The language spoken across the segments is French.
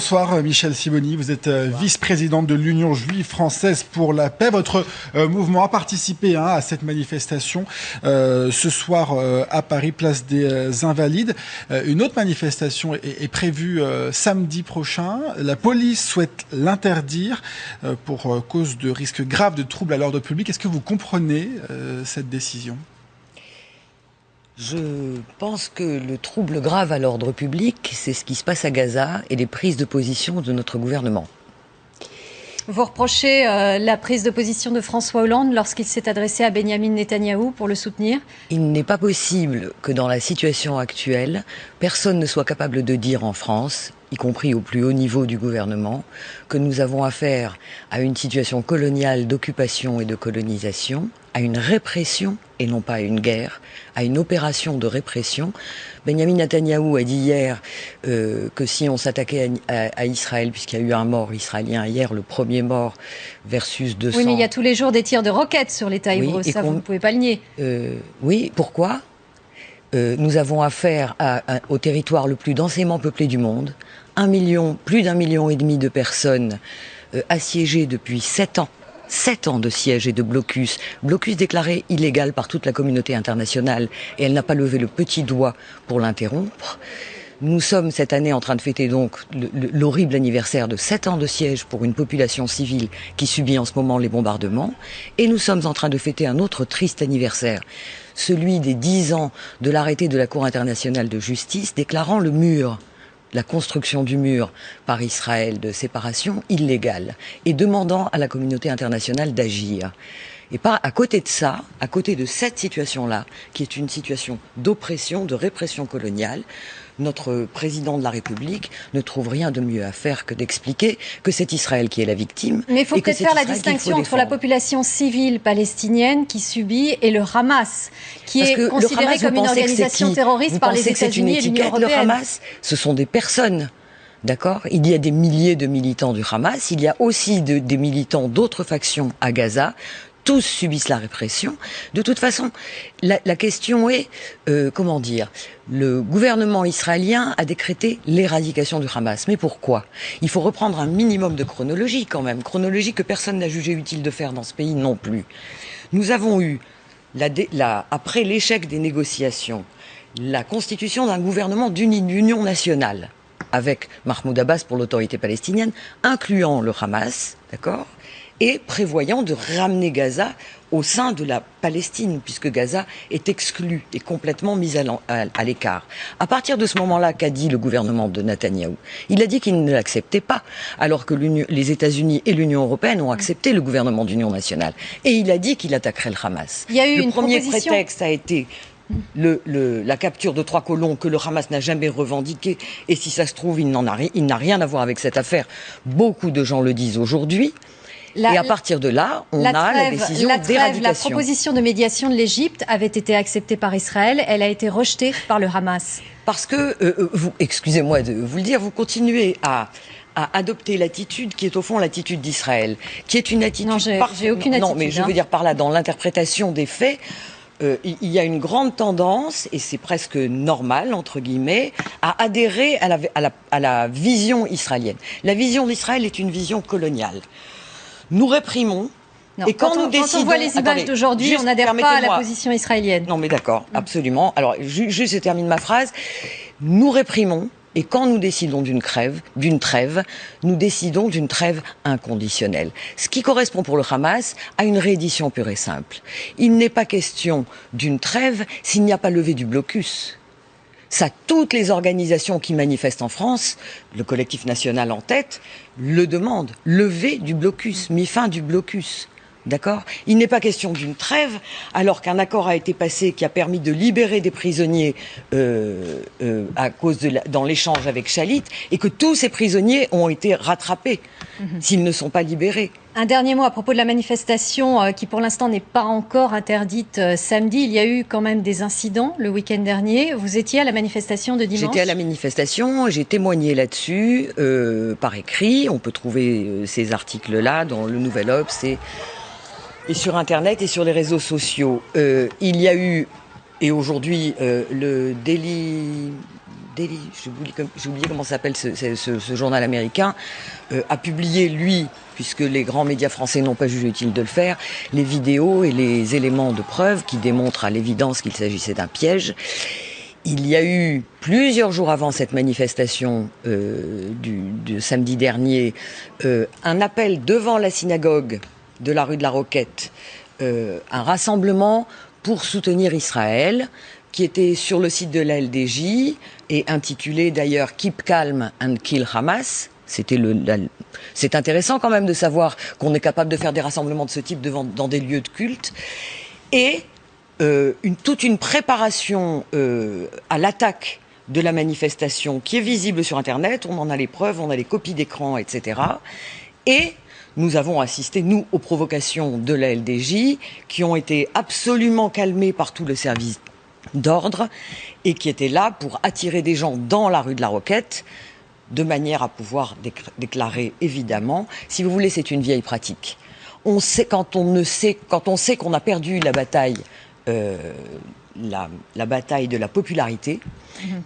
Bonsoir Michèle Sibony, vous êtes vice-présidente de l'Union juive française pour la paix. Votre mouvement a participé à cette manifestation ce soir à Paris, place des Invalides. Une autre manifestation est prévue samedi prochain. La police souhaite l'interdire pour cause de risques graves de troubles à l'ordre public. Est-ce que vous comprenez cette décision ? Je pense que le trouble grave à l'ordre public, c'est ce qui se passe à Gaza et les prises de position de notre gouvernement. Vous reprochez la prise de position de François Hollande lorsqu'il s'est adressé à Benyamin Netanyahou pour le soutenir ? Il n'est pas possible que dans la situation actuelle, personne ne soit capable de dire en France, y compris au plus haut niveau du gouvernement, que nous avons affaire à une situation coloniale d'occupation et de colonisation, à une répression et non pas à une guerre, à une opération de répression. Benyamin Netanyahou a dit hier que si on s'attaquait à Israël, puisqu'il y a eu un mort israélien hier, le premier mort versus 200... Oui, mais il y a tous les jours des tirs de roquettes sur l'État hébreu, ça vous ne pouvez pas le nier. Oui, pourquoi ? Nous avons affaire au territoire le plus densément peuplé du monde, plus d'1,5 million de personnes assiégées depuis 7 ans. 7 ans de siège et de blocus déclaré illégal par toute la communauté internationale, et elle n'a pas levé le petit doigt pour l'interrompre. Nous sommes cette année en train de fêter donc l'horrible anniversaire de 7 ans de siège pour une population civile qui subit en ce moment les bombardements, et nous sommes en train de fêter un autre triste anniversaire, celui des 10 ans de l'arrêté de la Cour internationale de justice déclarant le mur, la construction du mur par Israël de séparation illégale et demandant à la communauté internationale d'agir. Et à côté de ça, à côté de cette situation-là, qui est une situation d'oppression, de répression coloniale, notre président de la République ne trouve rien de mieux à faire que d'expliquer que c'est Israël qui est la victime. Mais il faut peut-être faire la distinction entre la population civile palestinienne qui subit et le Hamas, qui est considéré comme une organisation terroriste par les États-Unis et l'Union européenne. Le Hamas, ce sont des personnes. D'accord ? Il y a des milliers de militants du Hamas, il y a aussi des militants d'autres factions à Gaza. Tous subissent la répression. De toute façon, la question est, le gouvernement israélien a décrété l'éradication du Hamas. Mais pourquoi ? Il faut reprendre un minimum de chronologie quand même. Chronologie que personne n'a jugé utile de faire dans ce pays non plus. Nous avons eu, après l'échec des négociations, la constitution d'un gouvernement d'union nationale avec Mahmoud Abbas pour l'autorité palestinienne, incluant le Hamas, d'accord ? Et prévoyant de ramener Gaza au sein de la Palestine, puisque Gaza est exclue et complètement mise à l'écart. À partir de ce moment-là, qu'a dit le gouvernement de Netanyahou ? Il a dit qu'il ne l'acceptait pas, alors que les États-Unis et l'Union européenne ont accepté le gouvernement d'union nationale. Et il a dit qu'il attaquerait le Hamas. Il y a eu le premier prétexte a été la capture de 3 colons que le Hamas n'a jamais revendiqué, et si ça se trouve, il n'a rien à voir avec cette affaire. Beaucoup de gens le disent aujourd'hui. Et à partir de là, on a la décision d'éradication. La proposition de médiation de l'Égypte avait été acceptée par Israël. Elle a été rejetée par le Hamas. Parce que, excusez-moi de vous le dire, vous continuez à adopter l'attitude qui est au fond l'attitude d'Israël, qui est une attitude... Non, j'ai aucune attitude. Non, mais je veux dire par là, dans l'interprétation des faits, il y a une grande tendance, et c'est presque normal, entre guillemets, à adhérer à la vision israélienne. La vision d'Israël est une vision coloniale. Nous réprimons. Non, et quand on voit les images d'aujourd'hui, on n'adhère pas à la position israélienne. Non, mais d'accord, absolument. Alors, juste, je termine ma phrase. Nous réprimons, et quand nous décidons d'une trêve, nous décidons d'une trêve inconditionnelle. Ce qui correspond pour le Hamas à une réédition pure et simple. Il n'est pas question d'une trêve s'il n'y a pas levé du blocus. Ça, toutes les organisations qui manifestent en France, le collectif national en tête, le demandent. Lever du blocus, mis fin du blocus. D'accord ? Il n'est pas question d'une trêve, alors qu'un accord a été passé qui a permis de libérer des prisonniers dans l'échange avec Shalit, et que tous ces prisonniers ont été rattrapés s'ils ne sont pas libérés. Un dernier mot à propos de la manifestation qui pour l'instant n'est pas encore interdite samedi. Il y a eu quand même des incidents le week-end dernier. Vous étiez à la manifestation de dimanche ? J'étais à la manifestation, j'ai témoigné là-dessus par écrit. On peut trouver ces articles-là dans le Nouvel Obs et sur Internet et sur les réseaux sociaux. Il y a eu, et aujourd'hui, le Daily Daily, j'ai oublié comment s'appelle ce journal américain, a publié, lui, puisque les grands médias français n'ont pas jugé utile de le faire, les vidéos et les éléments de preuve qui démontrent à l'évidence qu'il s'agissait d'un piège. Il y a eu, plusieurs jours avant cette manifestation du samedi dernier, un appel devant la synagogue de la rue de la Roquette, un rassemblement pour soutenir Israël, qui était sur le site de la LDJ et intitulé d'ailleurs « Keep calm and kill Hamas ». C'est intéressant quand même de savoir qu'on est capable de faire des rassemblements de ce type dans des lieux de culte. Et toute une préparation à l'attaque de la manifestation qui est visible sur Internet. On en a les preuves, on a les copies d'écran, etc. Et nous avons assisté, nous, aux provocations de la LDJ qui ont été absolument calmées par tout le service d'ordre et qui étaient là pour attirer des gens dans la rue de la Roquette de manière à pouvoir déclarer, évidemment. Si vous voulez, c'est une vieille pratique. On sait, quand on sait qu'on a perdu la bataille, la bataille de la popularité,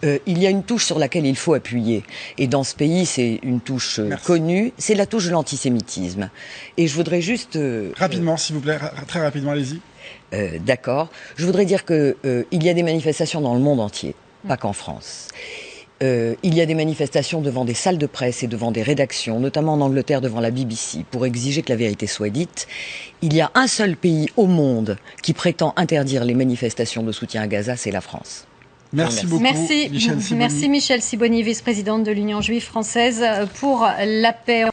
il y a une touche sur laquelle il faut appuyer. Et dans ce pays, c'est une touche connue, c'est la touche de l'antisémitisme. Et je voudrais juste... rapidement, s'il vous plaît, très rapidement, allez-y. D'accord. Je voudrais dire qu'il y a des manifestations dans le monde entier, pas qu'en France. Il y a des manifestations devant des salles de presse et devant des rédactions, notamment en Angleterre devant la BBC, pour exiger que la vérité soit dite. Il y a un seul pays au monde qui prétend interdire les manifestations de soutien à Gaza, c'est la France. Merci beaucoup, Michèle Sibony. Merci Michèle Sibony, vice-présidente de l'Union juive française pour la paix.